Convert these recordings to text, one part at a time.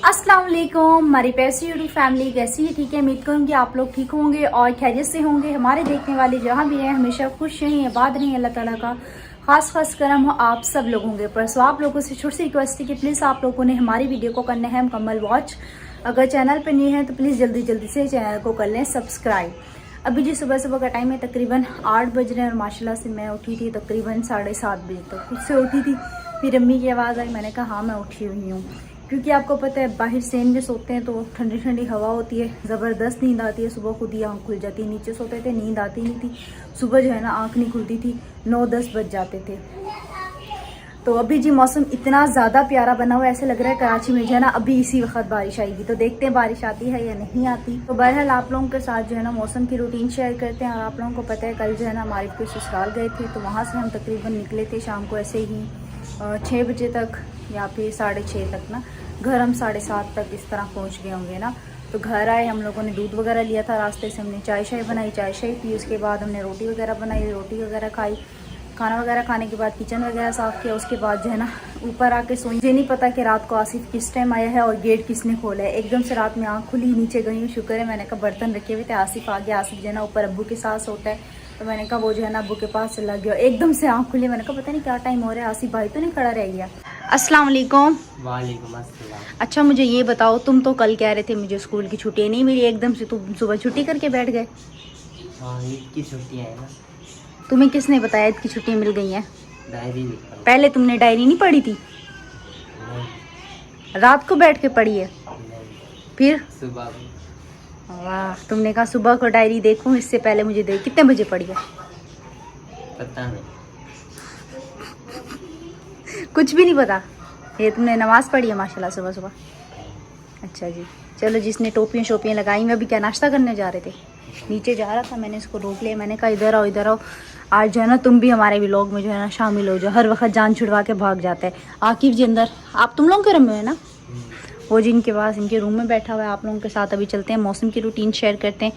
अस्सलाम वालेकुम, हमारी पैसी यूट्यूब फैमिली कैसी है? ठीक है, उम्मीद करूँगी आप लोग ठीक होंगे और खैरियत से होंगे। हमारे देखने वाले जहाँ भी हैं हमेशा खुश रहें, आबाद रहें। अल्लाह ताला का खास करम हो आप सब लोगों के ऊपर। सो आप लोगों से छोटी सी रिक्वेस्ट है कि प्लीज़ आप लोगों ने हमारी वीडियो को करना है मुकम्मल वॉच। अगर चैनल पर नहीं है तो प्लीज़ जल्दी से चैनल को कर लें सब्सक्राइब। अभी जी सुबह का टाइम है, तकरीबन 8 बज रहे हैं और माशाल्लाह से मैं उठी थी तकरीबन 7:30 बजे तक। खुद से उठी थी, फिर अम्मी की आवाज़ आई, मैंने कहा हाँ मैं उठी हुई हूँ। क्योंकि आपको पता है बाहर सेन में सोते हैं तो ठंडी हवा होती है, ज़बरदस्त नींद आती है। सुबह खुद ही आँख खुल जाती है, नीचे सोते थे नींद आती नहीं थी। सुबह जो है ना आँख नहीं खुलती थी, 9-10 बज जाते थे। तो अभी जी मौसम इतना ज़्यादा प्यारा बना हुआ है, ऐसे लग रहा है कराची में जो है ना अभी इसी वक्त बारिश आएगी। तो देखते हैं बारिश आती है या नहीं आती। तो बहरहाल आप लोगों के साथ जो है ना मौसम की रूटीन शेयर करते हैं। और आप लोगों को पता है कल जो है ना हमारे कोई ससुराल गए थे, तो वहाँ से हम तकरीबन निकले थे शाम को ऐसे ही 6 बजे तक या फिर 6:30 तक ना। घर हम 7:30 तक इस तरह पहुंच गए होंगे ना। तो घर आए, हम लोगों ने दूध वगैरह लिया था, रास्ते से हमने चाय बनाई, चाय पी। उसके बाद हमने रोटी वगैरह बनाई, रोटी वगैरह खाई। खाना वगैरह खाने के बाद किचन वगैरह साफ़ किया। उसके बाद जो है ना ऊपर आके सोई। मुझे नहीं पता कि रात को आसिफ किस टाइम आया है और गेट किसने खोला है। एकदम से रात में आँख खुली, नीचे गई हूँ। शुक्र है मैंने कहा बर्तन रखे हुए थे, आसिफ आ गया। आसिफ जो है ना ऊपर अब्बू के साथ सोता है, तो मैंने कहा वो जो है ना अब्बू के पास चला गया। एकदम से आँख खुली, मैंने कहा पता नहीं क्या टाइम हो रहा है, आसिफ भाई तो नहीं खड़ा रह गया। अस्सलाम वालेकुम। वालेकुम अस्सलाम। अच्छा मुझे ये बताओ, तुम तो कल कह रहे थे मुझे स्कूल की छुट्टी नहीं मिली, एकदम से तुम सुबह छुट्टी करके बैठ गए। हाँ, ईद की छुट्टियाँ है ना। तुम्हें किसने बताया ईद की छुट्टियाँ मिल गई हैं? डायरी लिखा। पहले तुमने डायरी नहीं पढ़ी थी? नहीं। रात को बैठ के पढ़ी है? नहीं। फिर सुबह को। वाह, तुमने कहा सुबह को डायरी देखूं, इससे पहले मुझे देख। कितने बजे पढ़ी है? पता नहीं। कुछ भी नहीं पता? ये तुमने नमाज पढ़ी है माशाल्लाह सुबह। अच्छा जी, चलो। जिसने टोपियाँ शोपियाँ लगाई, मैं अभी क्या नाश्ता करने जा रहे थे, नीचे जा रहा था, मैंने इसको रोक लिया। मैंने कहा इधर आओ। आज जो है ना तुम भी हमारे व्लॉग में जो है ना शामिल हो जाओ। हर वक्त जान छुड़वा के भाग जाता है। आकिब जी अंदर, आप तुम लोगों के रूम में है ना? वो जी इनके पास इनके रूम में बैठा हुआ है। आप लोगों के साथ अभी चलते हैं, मौसम की रूटीन शेयर करते हैं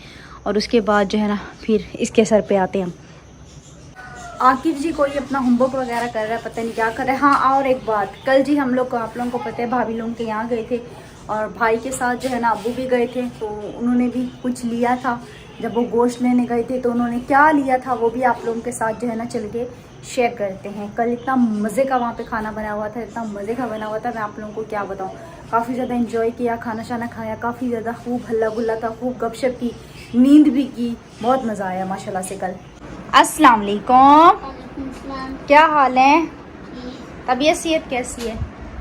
और उसके बाद जो है ना फिर इसके सर पे आते हैं हम। आकिब जी कोई अपना होमवर्क वगैरह कर रहा है, पता नहीं क्या कर रहा है। हाँ, और एक बात, कल जी हम लोग को, आप लोगों को पता है, भाभी लोगों के यहाँ गए थे और भाई के साथ जो है ना अब्बू भी गए थे। तो उन्होंने भी कुछ लिया था। जब वो गोश्त लेने गए थे तो उन्होंने क्या लिया था वो भी आप लोगों के साथ जो है ना चल के शेयर करते हैं। कल इतना मज़े का वहाँ पे खाना बना हुआ था, इतना मज़े का बना हुआ था, मैं आप लोगों को क्या बताऊँ। काफ़ी ज़्यादा इंजॉय किया, खाना शाना खाया, काफ़ी ज़्यादा खूब हल्ला गुल्ला था, खूब गपशप की, नींद भी की, बहुत मज़ा आया माशाल्लाह से कल। अस्सलाम वालेकुम, क्या हाल है? तबीयत सेहत कैसी है?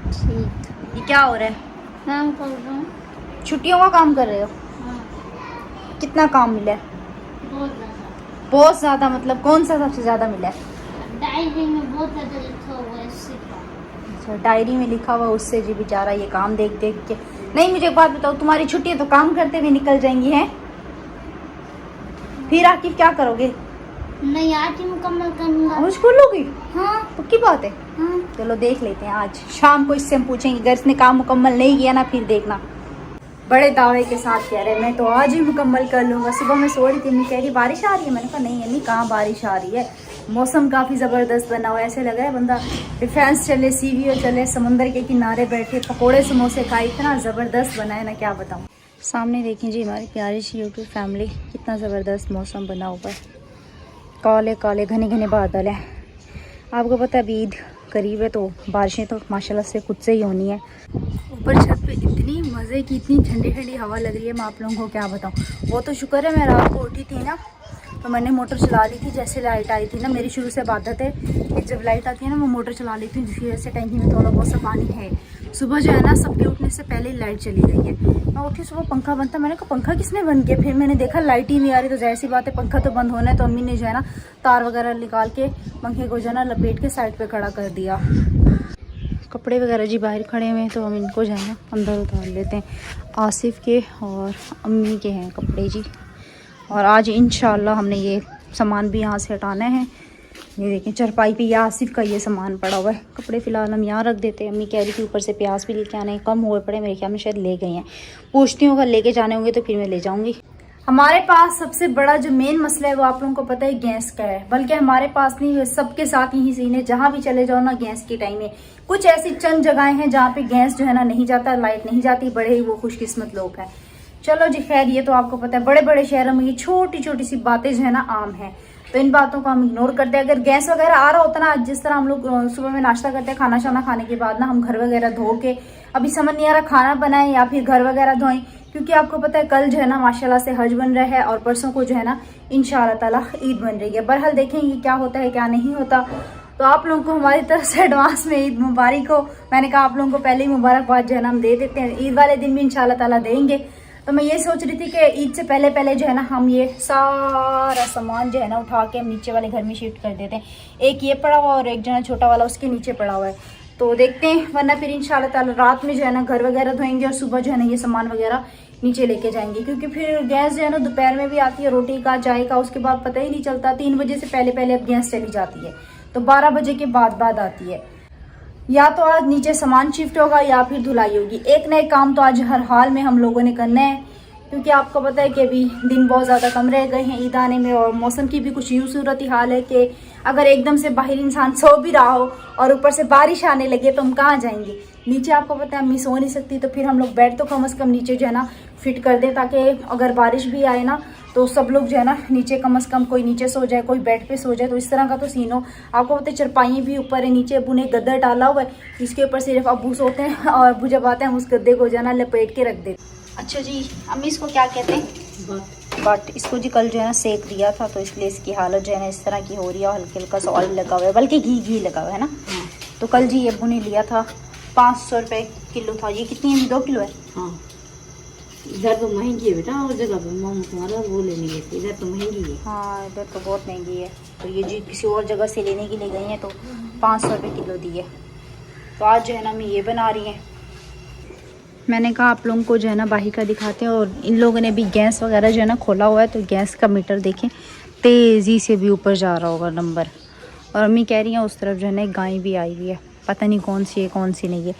ठीक। ये क्या हो रहा है? काम कर रहा हूँ। छुट्टियों का काम कर रहे हो? हाँ। कितना काम मिला है? बहुत ज़्यादा। बहुत ज़्यादा मतलब कौन सा सबसे ज़्यादा मिला है? डायरी में बहुत ज़्यादा लिखा हुआ है इससे का। अच्छा, डायरी में लिखा हुआ उससे जी बेचारा ये काम देख के। नहीं, मुझे एक बात बताओ, तुम्हारी छुट्टियाँ तो काम करते हुए निकल जाएंगी हैं, फिर आखिर क्या करोगे? नहीं, आज ही मुकम्मल करूँगा। और स्कूल लोगी? हाँ। पक्की बात है? हाँ। चलो देख लेते हैं, आज शाम को इससे हम पूछेंगे, अगर इसने काम मुकम्मल नहीं किया ना फिर देखना। बड़े दावे के साथ कह रहे हैं मैं तो आज ही मुकम्मल कर लूँगा। सुबह मैं सो रही थी, मैं कह रही बारिश आ रही है, मैंने कहा नहीं कहाँ बारिश आ रही है। मौसम काफ़ी ज़बरदस्त बना हुआ है, ऐसे लग रहा है बंदा डिफेंस चले, सीवीओ चले, समंदर के किनारे बैठे पकोड़े समोसे खाए, इतना ज़बरदस्त बना है ना क्या बताऊँ। सामने देखें जी हमारी प्यारी सी यूट्यूब फैमिली, कितना ज़बरदस्त मौसम बना हुआ है। काले घने बादल हैं। आपको पता है अभी ईद करीब है तो बारिशें तो माशाल्लाह से खुद से ही होनी है। ऊपर छत पे इतनी मज़े की, इतनी ठंडी हवा लग रही है, मैं आप लोगों को क्या बताऊँ। वो तो शुक्र है मैं रात को उठी थी ना तो मैंने मोटर चला ली थी। जैसे लाइट आई थी ना, मेरी शुरू से आदत है कि जब लाइट आती है ना मैं मोटर चला लेती हूँ, जिसकी वजह से टैंकी में थोड़ा बहुत सा पानी है। सुबह जो है ना सबके उठने से पहले ही लाइट चली गई है। मैं उठी सुबह, पंखा बंद था, मैंने कहा पंखा किसने बंद किया। फिर मैंने देखा लाइट ही नहीं आ रही, तो जाहिर सी बात है पंखा तो बंद होना है। तो अम्मी ने जो है ना तार वगैरह निकाल के पंखे को जो है ना लपेट के साइड पे खड़ा कर दिया। कपड़े वगैरह जी बाहर खड़े हुए हैं तो हम इनको जो है ना अंदर उतार लेते हैं। आसिफ के और अम्मी के हैं कपड़े जी, और आज इंशाल्लाह हमने ये सामान भी यहाँ से हटाना है। ये देखें चरपाई पे या आसिफ का ये सामान पड़ा हुआ है। कपड़े फ़िलहाल हम यहाँ रख देते हैं। अम्मी कह रही थी ऊपर से प्याज भी लेके आने, कम हुए पड़े, मेरे ख्याल में शायद ले गए हैं। पूछती हूँ अगर लेके जाने होंगे तो फिर मैं ले जाऊँगी। हमारे पास सबसे बड़ा जो मेन मसला है वो आप लोगों को पता है गैस का है। बल्कि हमारे पास नहीं, सबके साथ यही सीन है, जहां भी चले जाओ ना गैस की टाइम है। कुछ ऐसी चंद जगहें हैं जहाँ पे गैस जो है ना नहीं जाता, लाइट नहीं जाती, बड़े ही वो खुशकिस्मत लोग हैं। चलो जी खैर, ये तो आपको पता है बड़े बड़े शहरों में ये छोटी छोटी सी बातें जो है ना आम है, तो इन बातों को हम इग्नोर करते हैं। अगर गैस वगैरह आ रहा होता ना, जिस तरह हम लोग सुबह में नाश्ता करते हैं, खाना शाना खाने के बाद ना हम घर वगैरह धो के, अभी समझ नहीं आ रहा खाना बनाएं या फिर घर वगैरह धोएं, क्योंकि आपको पता है कल जो है ना माशाल्लाह से हज बन रहा है और परसों को जो है ना इंशाल्लाह ताला ईद बन रही है। बहरहाल देखेंगे क्या होता है क्या नहीं होता। तो आप लोगों को हमारी तरफ से एडवांस में ईद मुबारक हो। मैंने कहा आप लोगों को पहले ही मुबारकबाद जो है ना हम दे देते हैं, ईद वाले दिन भी इंशाल्लाह ताला देंगे। तो मैं ये सोच रही थी कि ईद से पहले पहले जो है ना हम ये सारा सामान जो है ना उठा के हम नीचे वाले घर में शिफ्ट कर देते हैं। एक ये पड़ा हुआ और एक जो है छोटा वाला उसके नीचे पड़ा हुआ है, तो देखते हैं। वरना फिर इंशाल्लाह ताला रात में जो है ना घर वगैरह धोएंगे और सुबह जो है ना ये सामान वगैरह नीचे लेके जाएंगे, क्योंकि फिर गैस जो है ना दोपहर में भी आती है, रोटी का चाय का, उसके बाद पता ही नहीं चलता। 3 बजे से पहले पहले अब गैस चली जाती है, तो 12 बजे के बाद आती है। या तो आज नीचे सामान शिफ्ट होगा या फिर धुलाई होगी। एक ना एक काम तो आज हर हाल में हम लोगों ने करना है, क्योंकि आपको पता है कि अभी दिन बहुत ज़्यादा कम रह गए हैं ईद आने में, और मौसम की भी कुछ यूँ सूरत हाल है कि अगर एकदम से बाहर इंसान सो भी रहा हो और ऊपर से बारिश आने लगे तो हम कहाँ जाएंगे। नीचे आपको पता है अम्मी सो नहीं सकती, तो फिर हम लोग बेड तो कम से कम नीचे जो है ना फिट कर दें, ताकि अगर बारिश भी आए ना तो सब लोग जो है ना नीचे कम से कम, कोई नीचे सो जाए कोई बेड पे सो जाए। तो इस तरह का तो सीन हो। आपको पता है चरपाई भी ऊपर है, नीचे अबू ने गद्दा डाला हुआ है, इसके ऊपर सिर्फ अबू सोते हैं और अबू जब आते हैं उस गद्दे को जो है ना लपेट के रख देते। अच्छा जी, अम्मी इसको क्या कहते हैं? बट इसको जी कल जो है ना सेक दिया था, तो इसलिए इसकी हालत जो है ना इस तरह की हो रही है। हल्का हल्का सा ऑयल लगा हुआ है, बल्कि घी लगा हुआ है ना। तो कल जी अब्बू ने लिया था 500 रुपये किलो था। ये कितनी है? 2 किलो है। हाँ, इधर तो महंगी है बेटा, और जगह पे मम्मी तुम्हारा वो लेने गई थी, इधर तो महंगी है। हाँ इधर तो बहुत महंगी है। तो ये जी किसी और जगह से लेने के लिए गई हैं, तो 500 रुपये किलो दी है। तो आज जो है ना मैं ये बना रही हैं। मैंने कहा आप लोगों को जो है ना बाही का दिखाते हैं। और इन लोगों ने भी गैस वगैरह जो है ना खोला हुआ है, तो गैस का मीटर देखें तेज़ी से भी ऊपर जा रहा होगा नंबर। और अम्मी कह रही हैं उस तरफ जो है ना एक गाय भी आई हुई है, पता नहीं कौन सी है कौन सी नहीं है।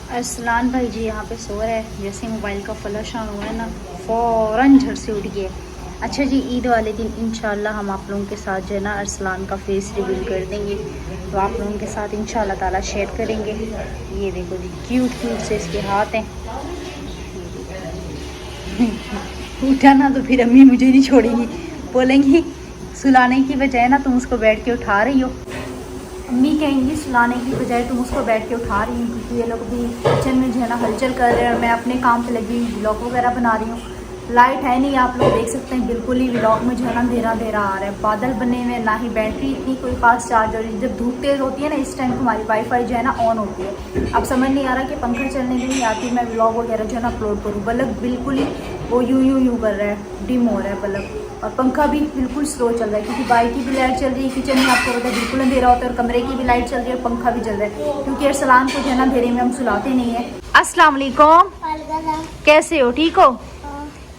अरसलान भाई जी यहाँ पे सो रहा है। जैसे मोबाइल का फ्लैश ऑन हुआ है ना, फ़ौरन झट से उठ गए। अच्छा जी, ईद वाले दिन इंशाल्लाह हम आप लोगों के साथ जो है ना अरसलान का फेस रिवील कर देंगे, तो आप लोगों के साथ इंशाल्लाह ताला शेयर करेंगे। ये देखो जी क्यूट से इसके हाथ हैं। उठा ना तो फिर अम्मी मुझे नहीं छोड़ेंगी, बोलेंगी सुलाने की बजाय ना तुम उसको बैठ के उठा रही हो। अम्मी कहेंगी सुलाने की बजाय तुम उसको बैठ के उठा रही हो, क्योंकि ये लोग भी किचन में जो है ना हलचल कर रहे हैं और मैं अपने काम पे लगी हुई व्लॉग वगैरह बना रही हूँ। लाइट है नहीं, आप लोग देख सकते हैं बिल्कुल ही व्लॉग में जो है ना अंधेरा अंधेरा आ रहा है। बादल बने हुए, ना ही बैटरी इतनी कोई खास चार्ज हो रही है। जब धूप तेज़ होती है ना इस टाइम हमारी वाईफाई जो है ना ऑन होती है। अब समझ नहीं आ रहा कि पंखा चलने भी नहीं आती, मैं व्लॉग वगैरह जो है ना अपलोड करूँ। बल्ब बिल्कुल ही वो यूँ कर रहा है, डिम हो रहा है बल्ब, और पंखा भी बिल्कुल स्लो चल रहा है, क्योंकि बाइक की भी लाइट चल रही है। किचन में आपको पता है बिल्कुल अंधेरा होता है, और कमरे की भी लाइट चल रही है और पंखा भी चल रहा है, क्योंकि अरसलान को जो है ना अंधेरे में हम सुलाते नहीं है। अस्सलाम वालेकुम, कैसे हो? ठीक हो?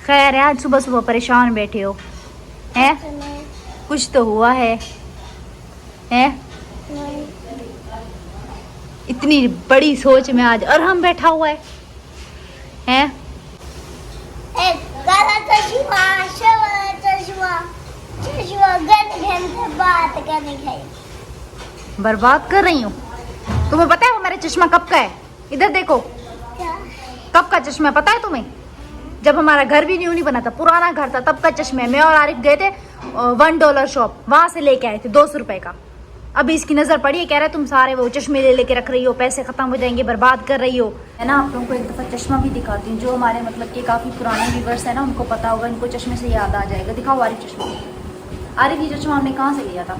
खैर है, आज सुबह सुबह परेशान बैठे हो हैं? कुछ तो हुआ है हैं? इतनी बड़ी सोच में आज अरहम बैठा हुआ है हैं? बर्बाद कर रही हूँ। तुम्हें पता है वो मेरा चश्मा कब का है? इधर देखो, कब का चश्मा पता है तुम्हें? जब हमारा घर भी न्यू नहीं बना था, पुराना घर था, तब का चश्मा है। मैं और आरिफ गए थे $1 शॉप, वहां से लेके आए थे 200 रुपए का। अभी इसकी नजर पड़ी है, कह रहा है तुम सारे वो चश्मे ले लेके रख रही हो, पैसे खत्म हो जाएंगे, बर्बाद कर रही हो। है ना, आप लोगों को एक दफा चश्मा भी दिखाती हूँ। जो हमारे मतलब कि काफी पुराने व्यूवर्स है ना, उनको पता होगा, इनको चश्मे से याद आ जाएगा। दिखाओ आरिफ चश्मा। आरिफ ये चश्मा हमने कहाँ से लिया था?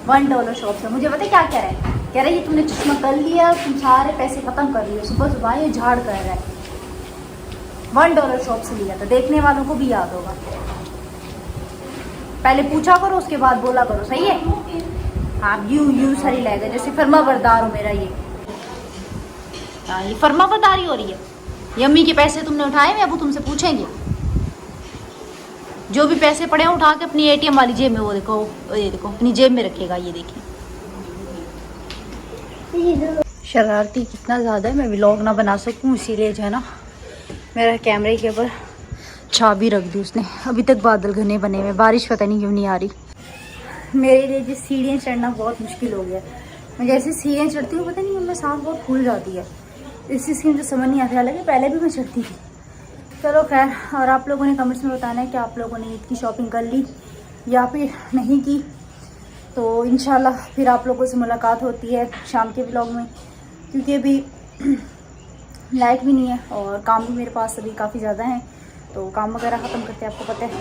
$1 शॉप से। मुझे पता क्या कह रहा है? कह रहा है ये तुमने चश्मा कर लिया, तुम सारे पैसे खत्म कर लिए। सुबह सुबह ये झाड़ कर रहा है। $1 शॉप से लिया था, देखने वालों को भी याद होगा। पहले पूछा करो, उसके बाद बोला करो, सही है? आप यूं सही लगेगा, जैसे फर्मा बरदार हो मेरा ये। हाँ, ये फर्मा बरदारी हो रही है। यम्मी के पैसे तुमने उठाए हैं, अब तुमसे पूछेंगे। जो भी पैसे पड़े हैं उठा के अपनी ATM वाली जेब में, वो देखो, ये देखो अपनी जेब में रखेगा। ये देखिए शरारती कितना ज़्यादा है। मैं व्लॉग ना बना सकूं, इसीलिए जो है ना मेरा कैमरे के ऊपर चाबी रख दी उसने। अभी तक बादल घने बने हुए, बारिश पता नहीं क्यों नहीं आ रही। मेरे लिए जो सीढ़ियाँ चढ़ना बहुत मुश्किल हो गया। मैं जैसे सीढ़ियाँ चढ़ती हूँ पता नहीं मेरे सांस बहुत फूल जाती है। इस चीज़ की मुझे समझ नहीं आती, हालांकि पहले भी मैं चढ़ती थी। चलो खैर, और आप लोगों ने कमेंट्स में बताना है कि आप लोगों ने ईद की शॉपिंग कर ली या फिर नहीं की। तो इंशाल्लाह फिर आप लोगों से मुलाकात होती है शाम के व्लॉग में, क्योंकि अभी लाइट भी नहीं है और काम भी मेरे पास अभी काफ़ी ज़्यादा है। तो काम वगैरह ख़त्म करते हैं, आपको पता है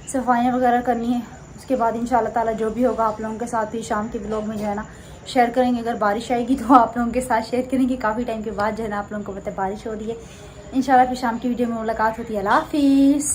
सफाइयाँ वगैरह करनी है। उसके बाद इंशाल्लाह ताला जो भी होगा आप लोगों के साथ भी शाम के व्लॉग में जो है ना शेयर करेंगे। अगर बारिश आएगी तो आप लोगों के साथ शेयर करेंगे। काफ़ी टाइम के बाद जो है ना आप लोगों को पता है बारिश हो रही है। इंशाल्लाह फिर शाम की वीडियो में मुलाकात होती है। अल्लाह हाफिज़।